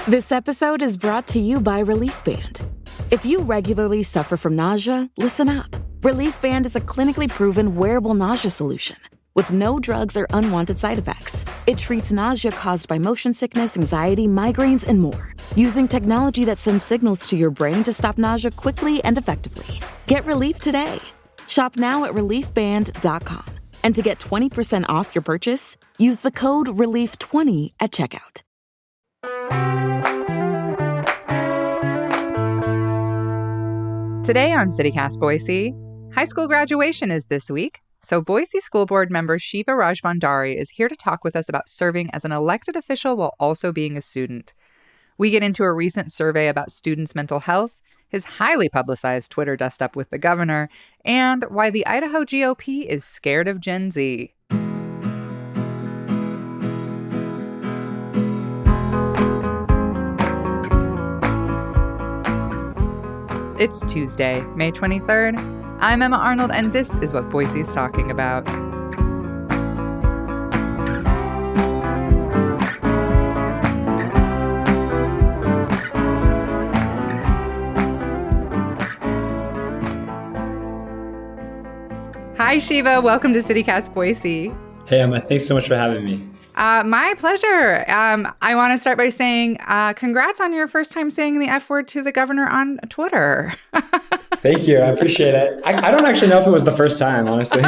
This episode is brought to you by Relief Band. If you regularly suffer from nausea, listen up. Relief Band is a clinically proven wearable nausea solution with no drugs or unwanted side effects. It treats nausea caused by motion sickness, anxiety, migraines, and more, using technology that sends signals to your brain to stop nausea quickly and effectively. Get relief today. Shop now at reliefband.com. And to get 20% off your purchase, use the code RELIEF20 at checkout. Today on CityCast Boise, high school graduation is this week, so Boise School Board member Shiva Rajbhandari is here to talk with us about serving as an elected official while also being a student. We get into a recent survey about students' mental health, his highly publicized Twitter dust-up with the governor, and why the Idaho GOP is scared of Gen Z. It's Tuesday, May 23rd. I'm Emma Arnold, and this is what Boise's talking about. Hi, Shiva. Welcome to CityCast Boise. Hey, Emma. Thanks so much for having me. My pleasure. I want to start by saying congrats on your first time saying the F word to the governor on Twitter. Thank you. I appreciate it. I don't actually know if it was the first time, honestly.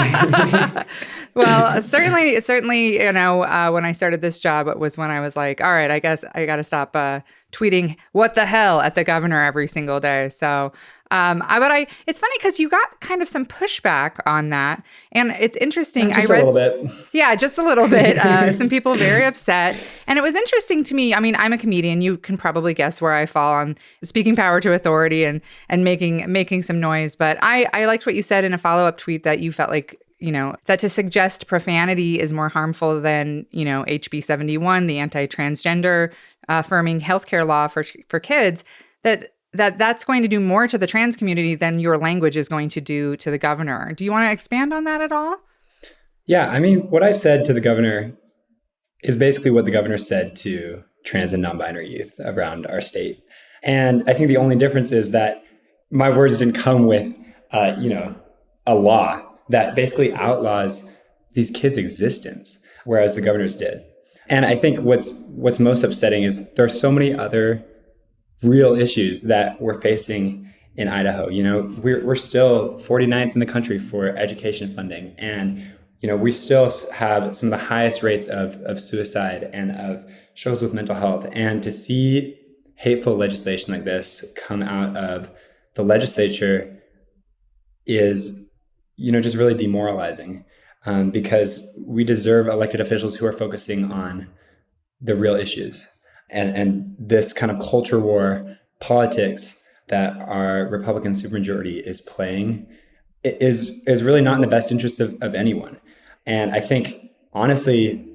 Well, certainly, when I started this job, it was when I was like, all right, I guess I got to stop tweeting what the hell at the governor every single day. So, it's funny because you got kind of some pushback on that. And it's interesting. Just a little bit. Yeah, just a little bit. Some people very upset. And it was interesting to me. I mean, I'm a comedian. You can probably guess where I fall on speaking power to authority and making some noise. But I liked what you said in a follow-up tweet that you felt like, that to suggest profanity is more harmful than, HB 71, the anti-transgender affirming healthcare law for kids, that's going to do more to the trans community than your language is going to do to the governor. Do you want to expand on that at all? Yeah, I mean, what I said to the governor is basically what the governor said to trans and non-binary youth around our state. And I think the only difference is that my words didn't come with, a law that basically outlaws these kids' existence, whereas the governor's did. And I think what's most upsetting is there are so many other real issues that we're facing in Idaho. We're still 49th in the country for education funding. And, we still have some of the highest rates of suicide and of struggles with mental health. And to see hateful legislation like this come out of the legislature is, just really demoralizing, because we deserve elected officials who are focusing on the real issues. And this kind of culture war politics that our Republican supermajority is playing is really not in the best interest of anyone. And I think, honestly,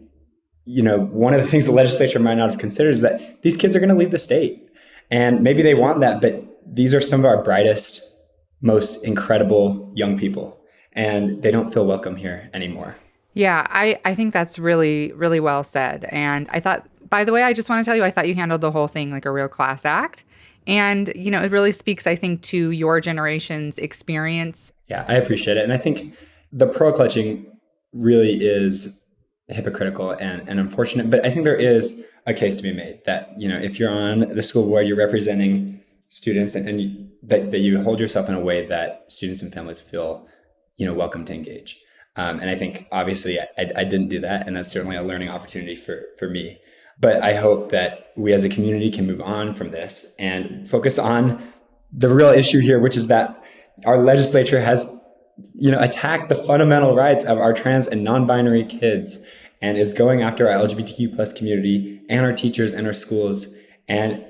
one of the things the legislature might not have considered is that these kids are going to leave the state. And maybe they want that, but these are some of our brightest, most incredible young people. And they don't feel welcome here anymore. Yeah, I think that's really, really well said. And I thought, by the way, I just want to tell you, I thought you handled the whole thing like a real class act. And, it really speaks, I think, to your generation's experience. Yeah, I appreciate it. And I think the pearl clutching really is hypocritical and unfortunate. But I think there is a case to be made that, if you're on the school board, you're representing students and that you hold yourself in a way that students and families feel, welcome to engage. And I think, obviously, I didn't do that. And that's certainly a learning opportunity for me. But I hope that we as a community can move on from this and focus on the real issue here, which is that our legislature has, attacked the fundamental rights of our trans and non-binary kids and is going after our LGBTQ plus community and our teachers and our schools. And,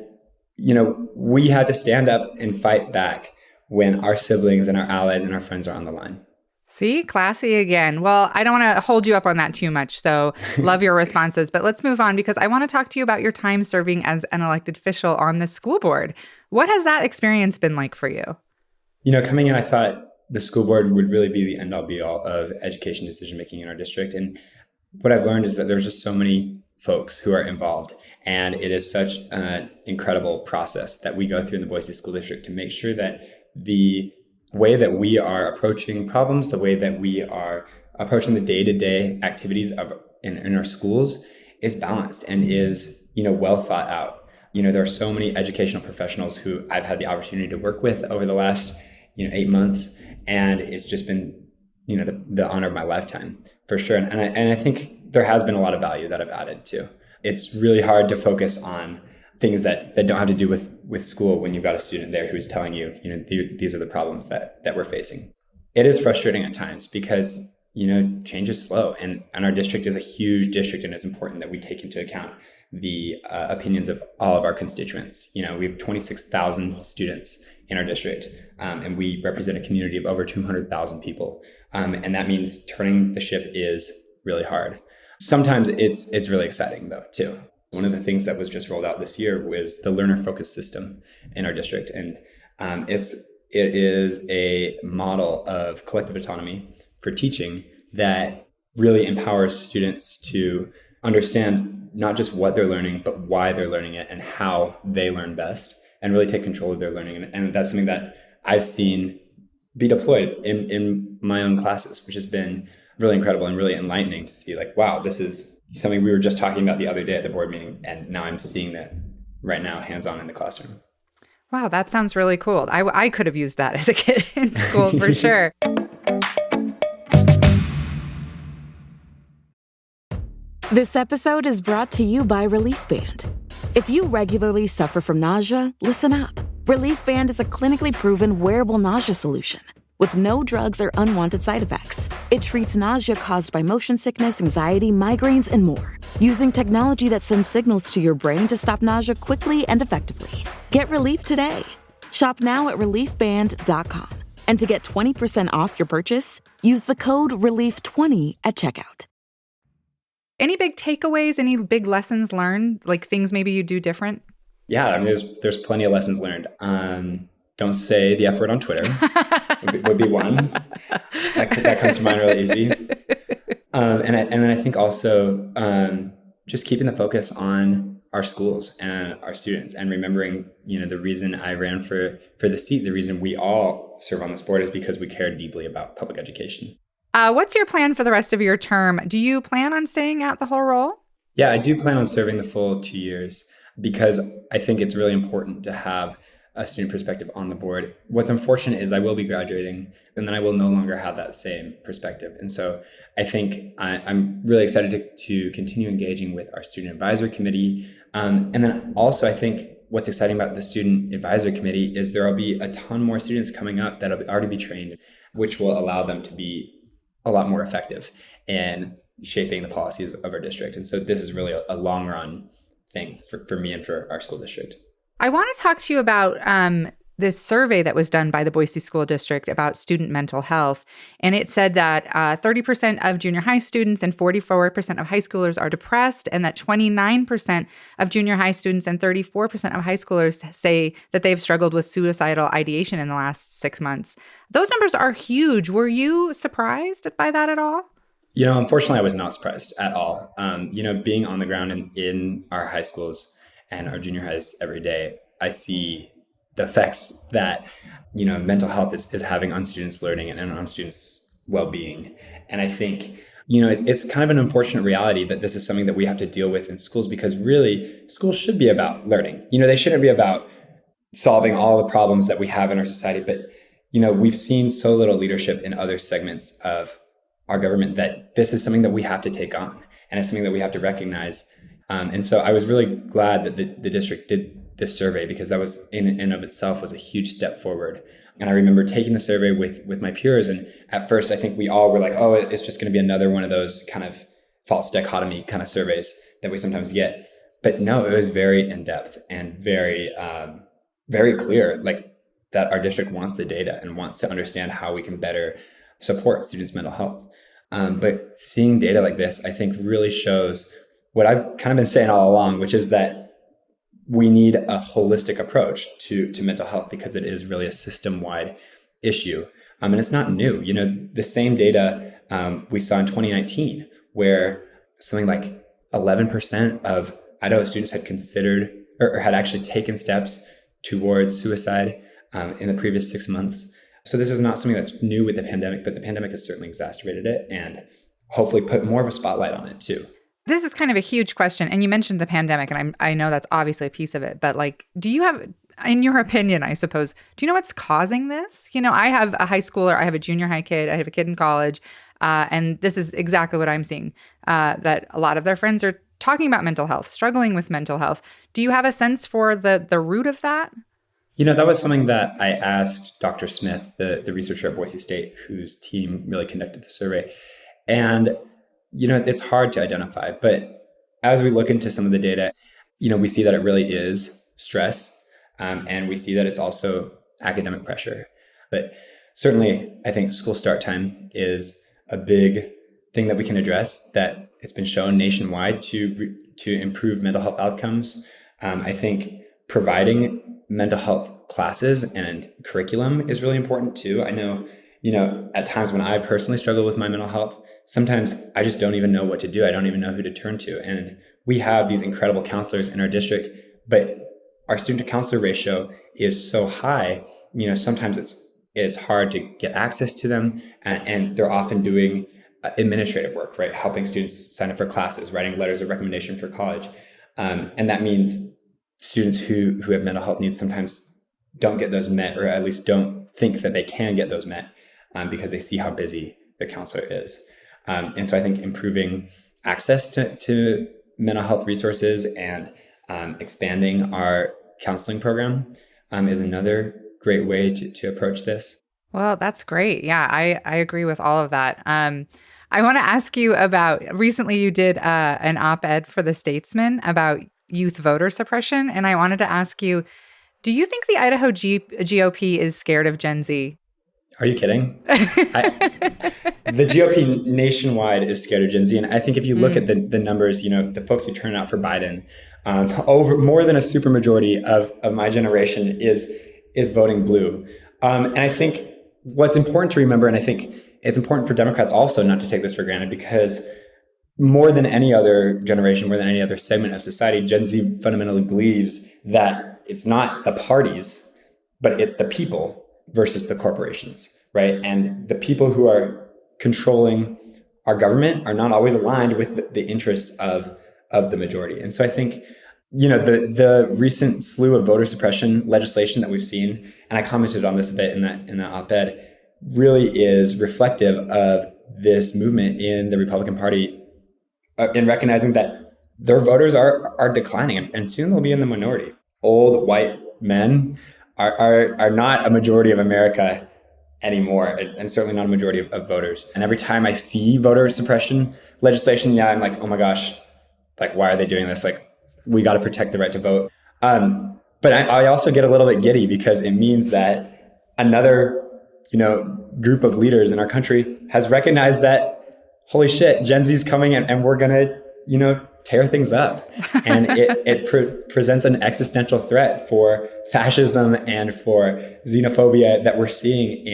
we had to stand up and fight back when our siblings and our allies and our friends are on the line. See, classy again. Well, I don't want to hold you up on that too much, so love your responses. But let's move on because I want to talk to you about your time serving as an elected official on the school board. What has that experience been like for you? Coming in, I thought the school board would really be the end-all be-all of education decision-making in our district. And what I've learned is that there's just so many folks who are involved. And it is such an incredible process that we go through in the Boise School District to make sure that the way that we are approaching problems, the way that we are approaching the day-to-day activities in our schools is balanced and is, well thought out. There are so many educational professionals who I've had the opportunity to work with over the last, 8 months. And it's just been, the honor of my lifetime for sure. And I think there has been a lot of value that I've added too. It's really hard to focus on things that don't have to do with school when you've got a student there who's telling you, these are the problems that we're facing. It is frustrating at times because, change is slow, and our district is a huge district, and it's important that we take into account the opinions of all of our constituents. We have 26,000 students in our district, and we represent a community of over 200,000 people. And that means turning the ship is really hard. Sometimes it's really exciting though, too. One of the things that was just rolled out this year was the learner-focused system in our district. And it is a model of collective autonomy for teaching that really empowers students to understand not just what they're learning, but why they're learning it and how they learn best, and really take control of their learning. And that's something that I've seen be deployed in my own classes, which has been really incredible and really enlightening to see, like, wow, this is something we were just talking about the other day at the board meeting, and now I'm seeing that right now hands-on in the classroom. Wow, that sounds really cool. I could have used that as a kid in school for sure. This episode is brought to you by Relief Band. If you regularly suffer from nausea, listen up. Relief Band is a clinically proven wearable nausea solution with no drugs or unwanted side effects. It treats nausea caused by motion sickness, anxiety, migraines, and more, using technology that sends signals to your brain to stop nausea quickly and effectively. Get relief today. Shop now at reliefband.com. And to get 20% off your purchase, use the code RELIEF20 at checkout. Any big takeaways, any big lessons learned, like things maybe you do different? Yeah, I mean, there's plenty of lessons learned. Don't say the F word on Twitter would be one. That comes to mind really easy. And then I think also just keeping the focus on our schools and our students, and remembering, the reason I ran for the seat, the reason we all serve on this board is because we care deeply about public education. What's your plan for the rest of your term? Do you plan on staying at the whole role? Yeah, I do plan on serving the full 2 years because I think it's really important to have a student perspective on the board. What's unfortunate is I will be graduating, and then I will no longer have that same perspective. And so I think I'm really excited to continue engaging with our student advisory committee. And then also I think what's exciting about the student advisory committee is there will be a ton more students coming up that will already be trained, which will allow them to be a lot more effective in shaping the policies of our district. And so this is really a long run thing for me and for our school district. I want to talk to you about this survey that was done by the Boise School District about student mental health. And it said that 30% of junior high students and 44% of high schoolers are depressed, and that 29% of junior high students and 34% of high schoolers say that they've struggled with suicidal ideation in the last 6 months. Those numbers are huge. Were you surprised by that at all? Unfortunately, I was not surprised at all. Being on the ground in our high schools and our junior highs every day, I see the effects that, mental health is having on students' learning and on students' well-being. And I think, it's kind of an unfortunate reality that this is something that we have to deal with in schools, because really schools should be about learning. They shouldn't be about solving all the problems that we have in our society. But, we've seen so little leadership in other segments of our government that this is something that we have to take on, and it's something that we have to recognize. And so I was really glad that the district did this survey, because that was in and of itself was a huge step forward. And I remember taking the survey with my peers, and at first I think we all were like, oh, it's just going to be another one of those kind of false dichotomy kind of surveys that we sometimes get. But no, it was very in-depth and very, very clear, like that our district wants the data and wants to understand how we can better support students' mental health. But seeing data like this, I think really shows what I've kind of been saying all along, which is that we need a holistic approach to mental health, because it is really a system-wide issue. And it's not new. The same data we saw in 2019, where something like 11% of Idaho students had considered or had actually taken steps towards suicide in the previous 6 months. So this is not something that's new with the pandemic, but the pandemic has certainly exacerbated it and hopefully put more of a spotlight on it too. This is kind of a huge question. And you mentioned the pandemic, and I know that's obviously a piece of it. But like, do you have, in your opinion, I suppose, do you know what's causing this? You know, I have a high schooler, I have a junior high kid, I have a kid in college. And this is exactly what I'm seeing, that a lot of their friends are talking about mental health, struggling with mental health. Do you have a sense for the root of that? You know, that was something that I asked Dr. Smith, the researcher at Boise State, whose team really conducted the survey. And, you know, it's hard to identify. But as we look into some of the data, you know, we see that it really is stress. And we see that it's also academic pressure. But certainly, I think school start time is a big thing that we can address, that it's been shown nationwide to improve mental health outcomes. I think providing mental health classes and curriculum is really important too. I know, you know, at times when I've personally struggled with my mental health, sometimes I just don't even know what to do. I don't even know who to turn to. And we have these incredible counselors in our district, but our student to counselor ratio is so high, you know, sometimes it's hard to get access to them, and they're often doing administrative work, right? Helping students sign up for classes, writing letters of recommendation for college. And that means students who have mental health needs sometimes don't get those met, or at least don't think that they can get those met because they see how busy their counselor is. And so I think improving access to mental health resources and expanding our counseling program is another great way to approach this. Well, that's great. Yeah, I agree with all of that. I want to ask you about, recently you did an op-ed for The Statesman about youth voter suppression. And I wanted to ask you, do you think the Idaho GOP is scared of Gen Z? Are you kidding? The GOP nationwide is scared of Gen Z. And I think if you look at the numbers, you know, the folks who turn out for Biden, over more than a supermajority of my generation is voting blue. And I think what's important to remember, and I think it's important for Democrats also not to take this for granted, because more than any other generation, more than any other segment of society, Gen Z fundamentally believes that it's not the parties, but it's the people versus the corporations, right? And the people who are controlling our government are not always aligned with the interests of the majority. And so I think, you know, the recent slew of voter suppression legislation that we've seen, and I commented on this a bit in that op-ed, really is reflective of this movement in the Republican Party in recognizing that their voters are declining, and soon they'll be in the minority. Old white men are not a majority of America anymore, and certainly not a majority of voters. And every time I see voter suppression legislation, I'm like, oh my gosh, like, why are they doing this? Like, we got to protect the right to vote. But I also get a little bit giddy because it means that another, you know, group of leaders in our country has recognized that, holy shit, Gen Z is coming and we're going to, you know, tear things up. And it presents an existential threat for fascism and for xenophobia that we're seeing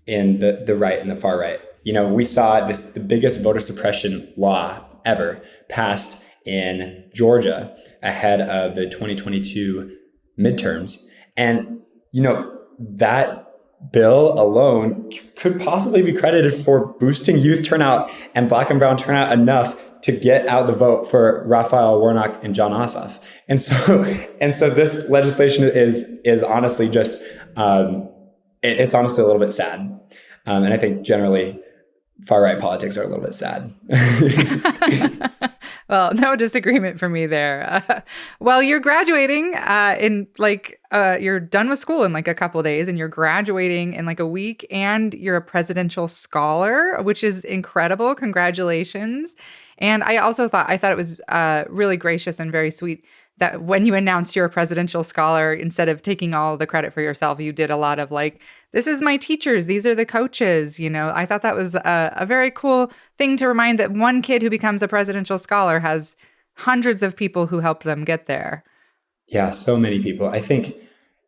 in the right and the far right. You know, we saw the biggest voter suppression law ever passed in Georgia ahead of the 2022 midterms. And, you know, that bill alone could possibly be credited for boosting youth turnout and Black and brown turnout enough to get out the vote for Raphael Warnock and Jon Ossoff. And so this legislation is honestly just, it's honestly a little bit sad. And I think generally far-right politics are a little bit sad. Well, no disagreement for me there. Well, you're graduating you're done with school in like a couple of days, and you're graduating in like a week, and you're a presidential scholar, which is incredible. Congratulations. And I thought it was really gracious and very sweet that when you announced you're a presidential scholar, instead of taking all the credit for yourself, you did a lot of like, this is my teachers, these are the coaches, you know. I thought that was a very cool thing to remind that one kid who becomes a presidential scholar has hundreds of people who help them get there. Yeah, so many people. I think,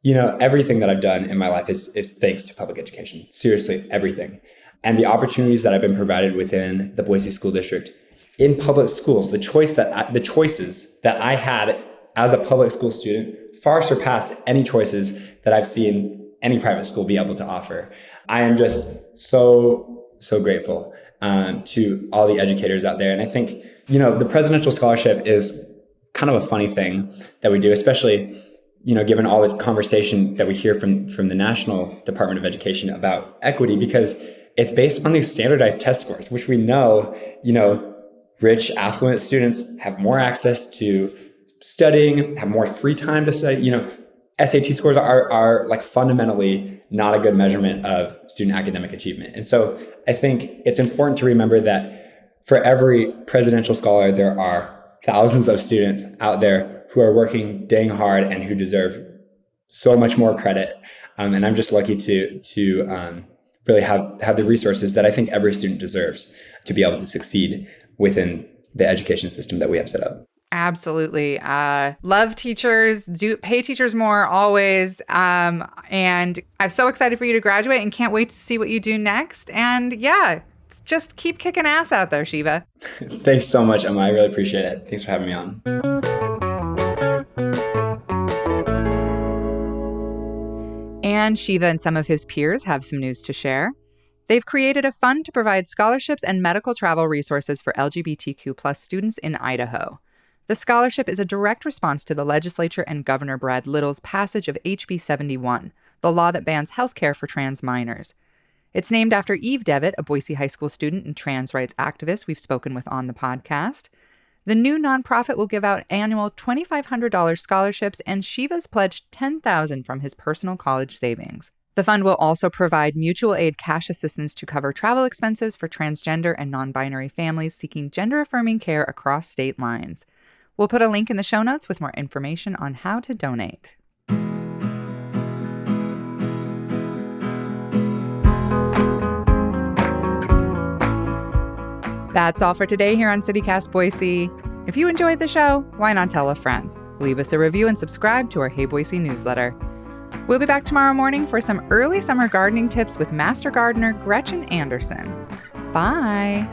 you know, everything that I've done in my life is thanks to public education. Seriously, everything. And the opportunities that I've been provided within the Boise School District in public schools, the choices that I had as a public school student far surpassed any choices that I've seen any private school be able to offer. I am just so grateful to all the educators out there. And I think, the presidential scholarship is kind of a funny thing that we do, especially, given all the conversation that we hear from the National Department of Education about equity, because it's based on these standardized test scores, which we know, rich, affluent students have more access to studying, have more free time to study. SAT scores are like fundamentally not a good measurement of student academic achievement. And so I think it's important to remember that for every presidential scholar, there are thousands of students out there who are working dang hard and who deserve so much more credit. And I'm just lucky to really have the resources that I think every student deserves to be able to succeed within the education system that we have set up. Absolutely. Love teachers, do pay teachers more always. And I'm so excited for you to graduate and can't wait to see what you do next. And yeah, just keep kicking ass out there, Shiva. Thanks so much, Emma. I really appreciate it. Thanks for having me on. And Shiva and some of his peers have some news to share. They've created a fund to provide scholarships and medical travel resources for LGBTQ+ students in Idaho. The scholarship is a direct response to the legislature and Governor Brad Little's passage of HB 71, the law that bans health care for trans minors. It's named after Eve Devitt, a Boise High School student and trans rights activist we've spoken with on the podcast. The new nonprofit will give out annual $2,500 scholarships, and Shiva's pledged $10,000 from his personal college savings. The fund will also provide mutual aid cash assistance to cover travel expenses for transgender and non-binary families seeking gender-affirming care across state lines. We'll put a link in the show notes with more information on how to donate. That's all for today here on CityCast Boise. If you enjoyed the show, why not tell a friend? Leave us a review and subscribe to our Hey Boise newsletter. We'll be back tomorrow morning for some early summer gardening tips with Master Gardener Gretchen Anderson. Bye.